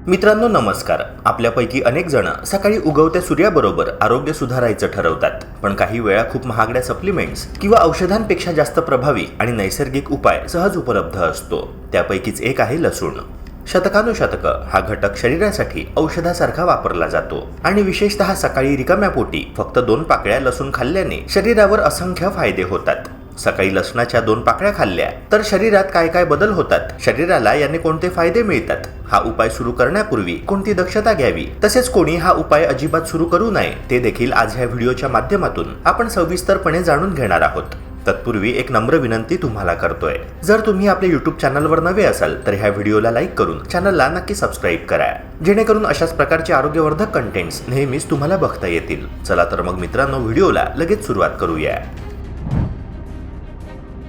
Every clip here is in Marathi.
मित्रांनो नमस्कार. आपल्यापैकी अनेक जण सकाळी उगवत्या सूर्याबरोबर आरोग्य सुधारायचं ठरवतात, पण काही वेळा खूप महागड्या सप्लिमेंट्स किंवा औषधांपेक्षा जास्त प्रभावी आणि नैसर्गिक उपाय सहज उपलब्ध असतो. त्यापैकीच एक आहे लसूण. शतकानुशतक हा घटक शरीरासाठी औषधासारखा वापरला जातो आणि विशेषतः सकाळी रिकाम्या पोटी फक्त 2 पाकळ्या लसूण खाल्ल्याने शरीरावर असंख्य फायदे होतात. सकाळी लसणाच्या 2 पाकळ्या खाल्ल्या तर शरीरात काय काय बदल होतात, शरीराला याने कोणते फायदे मिळतात, हा उपाय सुरू करण्यापूर्वी कोणती दक्षता घ्यावी, तसेच कोणी हा उपाय अजिबात सुरू करू नये ते देखील आज ह्या व्हिडिओच्या माध्यमातून आपण सविस्तरपणे जाणून घेणार आहोत. तत्पूर्वी एक नम्र विनंती तुम्हाला करतोय. जर तुम्ही आपल्या YouTube चॅनलवर नवे असाल तर ह्या व्हिडिओला लाईक करून चॅनलला नक्की सबस्क्राईब करा, जेणेकरून अशाच प्रकारचे आरोग्यवर्धक कंटेंट्स नेहमीच तुम्हाला बघता येतील. चला तर मग मित्रांनो, व्हिडिओला लगेच सुरुवात करूया.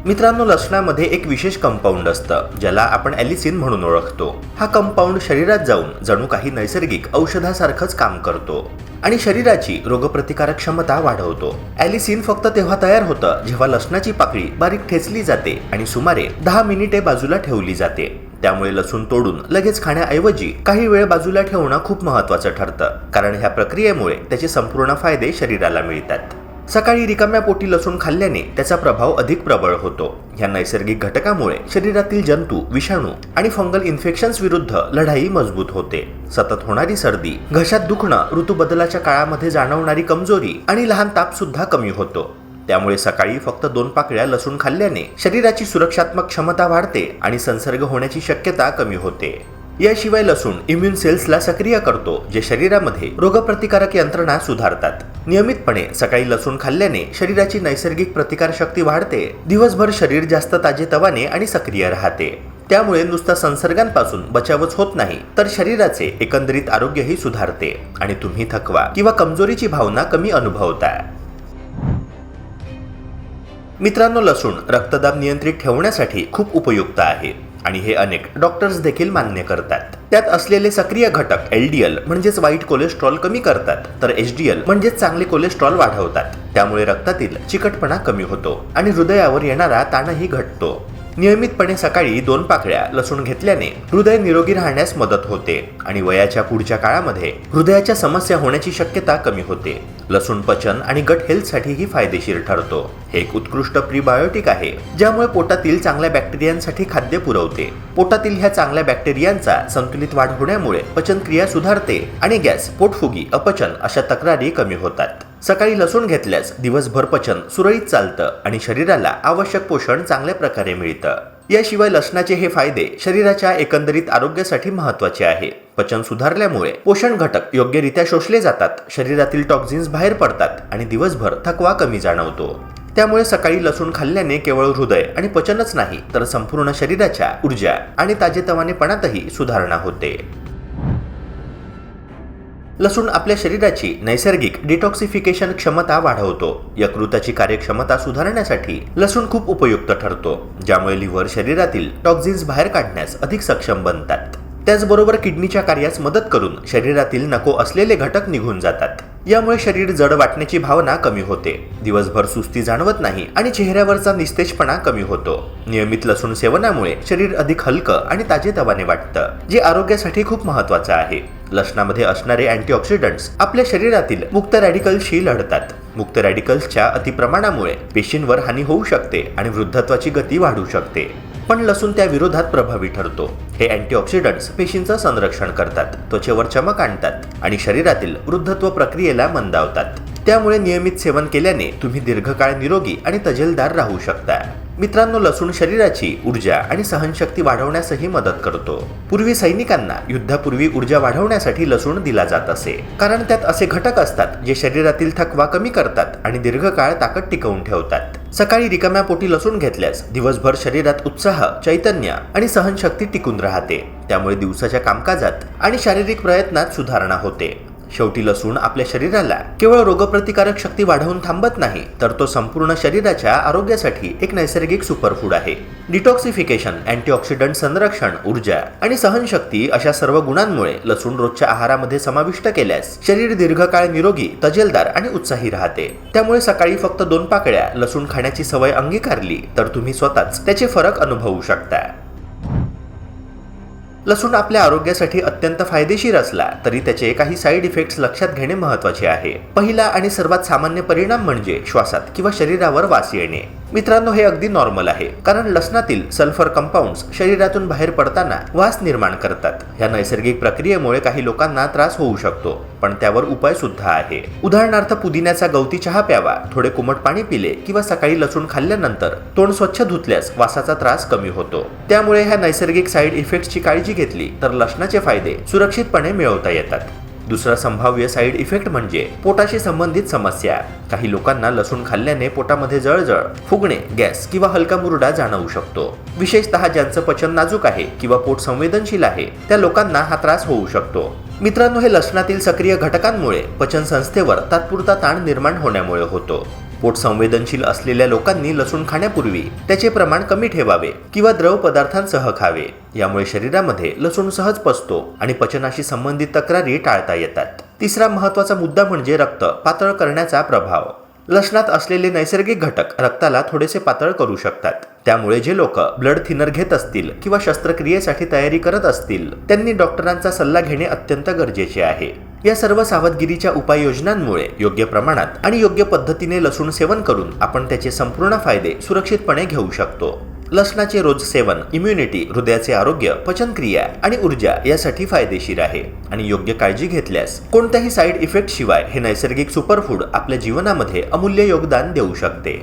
मित्रांनो, लसणामध्ये एक विशेष कंपाऊंड असतं ज्याला आपण ॲलिसिन म्हणून ओळखतो. हा कंपाऊंड शरीरात जाऊन जणू काही नैसर्गिक औषधासारखंच काम करतो आणि शरीराची रोगप्रतिकारक क्षमता वाढवतो. ॲलिसिन फक्त तेव्हा तयार होतं जेव्हा लसणाची पाकळी बारीक ठेचली जाते आणि सुमारे 10 मिनिटे बाजूला ठेवली जाते. त्यामुळे लसूण तोडून लगेच खाण्याऐवजी काही वेळ बाजूला ठेवणं खूप महत्त्वाचं ठरतं, कारण ह्या प्रक्रियेमुळे त्याचे संपूर्ण फायदे शरीराला मिळतात. सकाळी रिकाम्या पोटी लसूण खाल्ल्याने त्याचा प्रभाव अधिक प्रबळ होतो. ह्या नैसर्गिक घटकामुळे शरीरातील जंतू, विषाणू आणि फंगल इन्फेक्शन्स विरुद्ध लढाई मजबूत होते. सतत होणारी सर्दी, घशात दुखणं, ऋतू बदलाच्या काळामध्ये जाणवणारी कमजोरी आणि लहान ताप सुद्धा कमी होतो. त्यामुळे सकाळी फक्त 2 पाकळ्या लसूण खाल्ल्याने शरीराची सुरक्षात्मक क्षमता वाढते आणि संसर्ग होण्याची शक्यता कमी होते. याशिवाय लसूण इम्युन सेल्सला सक्रिय करतो, जे शरीरामध्ये रोगप्रतिकारक यंत्रणा सुधारतात. नियमितपणे सकाळी लसूण खाल्ल्याने शरीराची नैसर्गिक प्रतिकारशक्ती वाढते. दिवसभर शरीर जास्त ताजेतवाने आणि सक्रिय राहते. त्यामुळे नुसता संसर्गांपासून बचावच होत नाही, तर शरीराचे एकंदरीत आरोग्यही सुधारते आणि तुम्ही थकवा किंवा कमजोरीची भावना कमी अनुभवता. मित्रांनो, लसूण रक्तदाब नियंत्रित ठेवण्यासाठी खूप उपयुक्त आहे आणि हे अनेक डॉक्टर्स देखील मान्य करतात. त्यात असलेले सक्रिय घटक LDL म्हणजेच वाईट कोलेस्ट्रॉल कमी करतात, तर HDL म्हणजेच चांगले कोलेस्ट्रॉल वाढवतात. त्यामुळे रक्तातील चिकटपणा कमी होतो आणि हृदयावर येणारा ताणही घटतो. नियमितपणे सकाळी 2 पाकळ्या लसूण घेतल्याने हृदय निरोगी राहण्यास मदत होते आणि वयाच्या पुढच्या काळामध्ये हृदयाच्या समस्या होण्याची शक्यता कमी होते. लसूण पचन आणि गट हेल्थसाठीही फायदेशीर ठरतो. हे एक उत्कृष्ट प्रीबायोटिक आहे, ज्यामुळे पोटातील चांगल्या बॅक्टेरियांसाठी खाद्य पुरवते. पोटातील ह्या चांगल्या बॅक्टेरियांचा संतुलित वाढ होण्यामुळे पचनक्रिया सुधारते आणि गॅस, पोटफुगी, अपचन अशा तक्रारी कमी होतात. सकाळी लसूण घेतल्यास दिवसभर पचन सुरळीत चालतं आणि शरीराला आवश्यक पोषण चांगल्या प्रकारे मिळतं. याशिवाय लसणाचे हे फायदे शरीराच्या एकंदरीत आरोग्यासाठी महत्त्वाचे आहे. पचन सुधारल्यामुळे पोषण घटक योग्यरित्या शोषले जातात, शरीरातील टॉक्झिन्स बाहेर पडतात आणि दिवसभर थकवा कमी जाणवतो. त्यामुळे सकाळी लसूण खाल्ल्याने केवळ हृदय आणि पचनच नाही, तर संपूर्ण शरीराच्या ऊर्जा आणि ताजेतवानेपणातही सुधारणा होते. लसूण आपल्या शरीराची नैसर्गिक डिटॉक्सिफिकेशन क्षमता वाढवतो. यकृताची कार्यक्षमता सुधारण्यासाठी लसूण खूप उपयुक्त ठरतो, ज्यामुळे लिव्हर शरीरातील टॉक्झिन्स बाहेर काढण्यास अधिक सक्षम बनतात. त्याचबरोबर किडनीच्या कार्यास मदत करून शरीरातील नको असलेले घटक निघून जातात. यामुळे शरीर जड वाटण्याची भावना कमी होते, दिवसभर सुस्ती जाणवत नाही आणि चेहऱ्यावरचा निस्तेजपणा कमी होतो. नियमित लसूण सेवनामुळे शरीर अधिक हलकं आणि ताजेतवाने वाटतं, जे आरोग्यासाठी खूप महत्त्वाचं आहे. लसणामध्ये असणारे अँटीऑक्सिडंट्स आपल्या शरीरातील मुक्त रॅडिकल्सशी लढतात. मुक्त रॅडिकल्सच्या अतिप्रमाणामुळे पेशींवर हानी होऊ शकते आणि वृद्धत्वाची गती वाढू शकते, पण लसूण त्या विरोधात प्रभावी ठरतो. हे अँटीऑक्सिडंट्स पेशींचं संरक्षण करतात, त्वचेवर चमक आणतात आणि शरीरातील वृद्धत्व प्रक्रियेला मंदावतात. त्यामुळे नियमित सेवन केल्याने तुम्ही दीर्घकाळ निरोगी आणि तजेलदार राहू शकता. मित्रांनो, लसूण शरीराची ऊर्जा आणि सहनशक्ती वाढवण्यासही मदत करतो. पूर्वी सैनिकांना युद्धापूर्वी ऊर्जा वाढवण्यासाठी लसूण दिला जात असे, कारण त्यात असे घटक असतात जे शरीरातील थकवा कमी करतात आणि दीर्घकाळ ताकद टिकवून ठेवतात. सकाळी रिकाम्या पोटी लसूण घेतल्यास दिवसभर शरीरात उत्साह, चैतन्य आणि सहनशक्ती टिकून राहते. त्यामुळे दिवसाच्या कामकाजात आणि शारीरिक प्रयत्नात सुधारणा होते. शेवटी लसूण आपल्या शरीराला केवळ रोगप्रतिकारक शक्ती वाढवून थांबत नाही, तर तो संपूर्ण शरीराच्या आरोग्यासाठी एक नैसर्गिक सुपरफूड आहे. डिटॉक्सिफिकेशन, अँटीऑक्सिडंट संरक्षण, ऊर्जा आणि सहनशक्ती अशा सर्व गुणांमुळे लसूण रोजच्या आहारामध्ये समाविष्ट केल्यास शरीर दीर्घकाळ निरोगी, तजेलदार आणि उत्साही राहते. त्यामुळे सकाळी फक्त 2 पाकळ्या लसूण खाण्याची सवय अंगीकारली तर तुम्ही स्वतःच त्याचे फरक अनुभवू शकता. लसूण आपल्या आरोग्यासाठी अत्यंत फायदेशीर असला तरी त्याचे काही साईड इफेक्ट्स लक्षात घेणे महत्त्वाचे आहे. पहिला आणि सर्वात सामान्य परिणाम म्हणजे श्वासात किंवा शरीरावर वास येणे. मित्रांनो, हे अगदी नॉर्मल आहे, कारण लसणातील सल्फर कंपाऊंड्स शरीरातून बाहेर पडताना वास निर्माण करतात. या नैसर्गिक प्रक्रियेमुळे काही लोकांना त्रास होऊ शकतो, पण त्यावर उपाय सुद्धा आहे. उदाहरणार्थ, पुदिन्याचा गवती चहा प्यावा, थोडे कोमट पाणी पिले किंवा सकाळी लसूण खाल्ल्यानंतर तोंड स्वच्छ धुतल्यास वासाचा त्रास कमी होतो. त्यामुळे ह्या नैसर्गिक साईड इफेक्ट्सची काळजी घेतली तर लसणाचे फायदे सुरक्षितपणे मिळवता येतात. दुसरा संभाव्य साईड इफेक्ट म्हणजे पोटाशी संबंधित समस्या. काही लोकांना लसूण खाल्ल्याने पोटामध्ये जळजळ, फुगणे, गॅस किंवा हलका मुरडा जाणवू शकतो. विशेषतः ज्यांचं पचन नाजूक आहे किंवा पोट संवेदनशील आहे त्या लोकांना हा त्रास होऊ शकतो. मित्रांनो, हे लसणातील सक्रिय घटकांमुळे पचन संस्थेवर तात्पुरता ताण निर्माण होण्यामुळे होतो. पोट संवेदनशील असलेल्या लोकांनी लसूण खाण्यापूर्वी त्याचे प्रमाण कमी ठेवावे किंवा द्रव पदार्थांसह खावे. यामुळे शरीरामध्ये लसूण सहज पचतो आणि पचनाशी संबंधित तक्रारी टाळता येतात. तिसरा महत्त्वाचा मुद्दा म्हणजे रक्त पातळ करण्याचा प्रभाव. लसणात असलेले नैसर्गिक घटक रक्ताला थोडेसे पातळ करू शकतात. त्यामुळे जे लोक ब्लड थिनर घेत असतील किंवा शस्त्रक्रियेसाठी तयारी करत असतील त्यांनी डॉक्टरांचा सल्ला घेणे अत्यंत गरजेचे आहे. या सर्व सावधगिरीच्या उपाययोजनांमुळे योग्य प्रमाणात आणि योग्य पद्धतीने लसूण सेवन करून आपण त्याचे संपूर्ण फायदे सुरक्षितपणे घेऊ शकतो. लसणाचे रोज सेवन इम्युनिटी, हृदयाचे आरोग्य, पचनक्रिया आणि ऊर्जा यासाठी फायदेशीर आहे आणि योग्य काळजी घेतल्यास कोणत्याही साईड इफेक्ट शिवाय हे नैसर्गिक सुपरफूड आपल्या जीवनामध्ये अमूल्य योगदान देऊ शकते.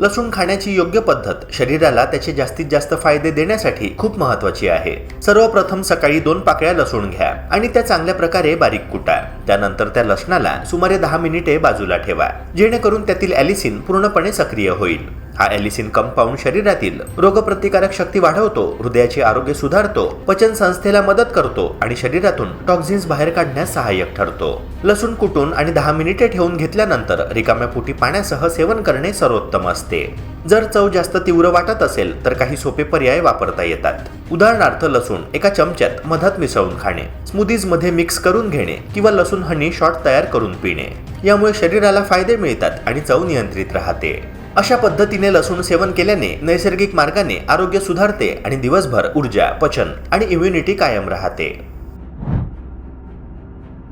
लसूण खाण्याची योग्य पद्धत शरीराला त्याचे जास्तीत जास्त फायदे देण्यासाठी खूप महत्त्वाची आहे. सर्वप्रथम सकाळी 2 पाकळ्या लसूण घ्या आणि त्या चांगल्या प्रकारे बारीक कुटा. त्यानंतर त्या लसणाला सुमारे 10 मिनिटे बाजूला ठेवा, जेणेकरून त्यातील ॲलिसिन पूर्णपणे सक्रिय होईल. हा ॲलिसिन कंपाऊंड शरीरातील रोगप्रतिकारक शक्ती वाढवतो, हृदयाचे आरोग्य सुधारतो, पचन संस्थेला मदत करतो आणि शरीरातून टॉक्झिन्स बाहेर काढण्यास सहाय्यक ठरतो. लसूण कुटून आणि 10 मिनिटे ठेवून घेतल्यानंतर रिकाम्या पोटी पाण्यासह सेवन करणे सर्वोत्तम असते. जर चव जास्त तीव्र वाटत असेल तर काही सोपे पर्याय वापरता येतात. उदाहरणार्थ, लसूण एका चमच्यात मधात मिसळून खाणे, स्मूदीज मध्ये मिक्स करून घेणे किंवा लसूण हनी शॉट तयार करून पिणे. यामुळे शरीराला फायदे मिळतात आणि चव नियंत्रित राहते. अशा पद्धतीने लसूण सेवन केल्याने नैसर्गिक मार्गाने आरोग्य सुधारते आणि दिवसभर ऊर्जा, पचन आणि इम्युनिटी कायम राहते.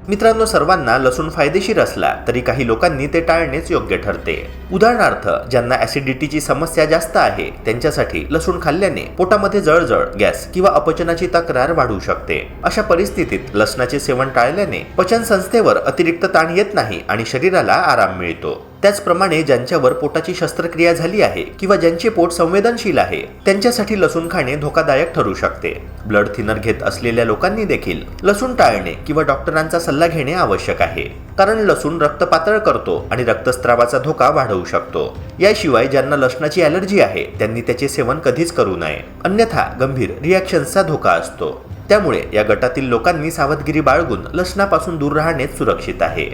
मित्रांनो, सर्वांना लसूण फायदेशीर असला तरी काही लोकांनी ते टाळणेच योग्य ठरते. उदाहरणार्थ, ज्यांना ॲसिडिटीची समस्या जास्त आहे त्यांच्यासाठी लसूण खाल्ल्याने पोटामध्ये जळजळ, गॅस किंवा अपचनाची तक्रार वाढू शकते. अशा परिस्थितीत लसणाचे सेवन टाळल्याने पचन संस्थेवर अतिरिक्त ताण येत नाही आणि शरीराला आराम मिळतो. त्याचप्रमाणे ज्यांच्यावर पोटाची शस्त्रक्रिया झाली आहे किंवा ज्यांचे पोट संवेदनशील आहे त्यांच्यासाठी लसूण खाणे धोकादायक ठरू शकते. ब्लड थिनर घेत असलेल्या लोकांनी देखील लसूण टाळणे किंवा डॉक्टरांचा सल्ला घेणे आवश्यक आहे, कारण लसूण रक्त पातळ करतो आणि रक्तस्रावाचा धोका वाढवू शकतो. याशिवाय ज्यांना लसणाची ॲलर्जी आहे त्यांनी त्याचे सेवन कधीच करू नये, अन्यथा गंभीर रिॲक्शन्सचा धोका असतो. त्यामुळे या गटातील लोकांनी सावधगिरी बाळगून लसणापासून दूर राहणेच सुरक्षित आहे.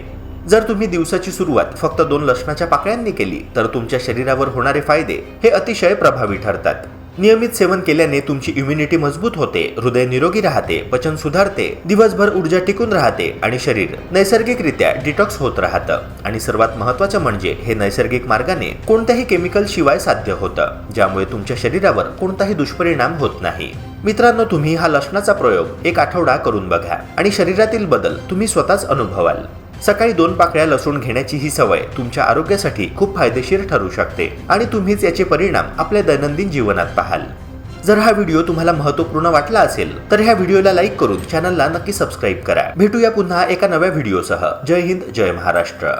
जर तुम्ही दिवसाची सुरुवात फक्त 2 लसणाच्या पाकळ्यांनी केली तर तुमच्या शरीरावर होणारे फायदे हे अतिशय प्रभावी ठरतात. नियमित सेवन केल्याने तुमची इम्युनिटी मजबूत होते, हृदय निरोगी राहते, पचन सुधारते, दिवसभर ऊर्जा टिकून राहते आणि शरीर नैसर्गिकरित्या डिटॉक्स होत राहतं. आणि सर्वात महत्त्वाचं म्हणजे हे नैसर्गिक मार्गाने कोणत्याही केमिकल शिवाय साध्य होतं, ज्यामुळे तुमच्या शरीरावर कोणताही दुष्परिणाम होत नाही. मित्रांनो, तुम्ही हा लसणाचा प्रयोग 1 आठवडा करून बघा आणि शरीरातील बदल तुम्ही स्वतःच अनुभवाल. सकाळी 2 पाकळ्या लसूण घेण्याची ही सवय तुमच्या आरोग्यासाठी खूप फायदेशीर ठरू शकते आणि तुम्हीच याचे परिणाम आपल्या दैनंदिन जीवनात पाहाल. जर हा व्हिडिओ तुम्हाला महत्त्वपूर्ण वाटला असेल तर ह्या व्हिडिओला लाईक करून चॅनलला नक्की सबस्क्राईब करा. भेटूया पुन्हा एका नव्या व्हिडिओसह. जय हिंद, जय महाराष्ट्र.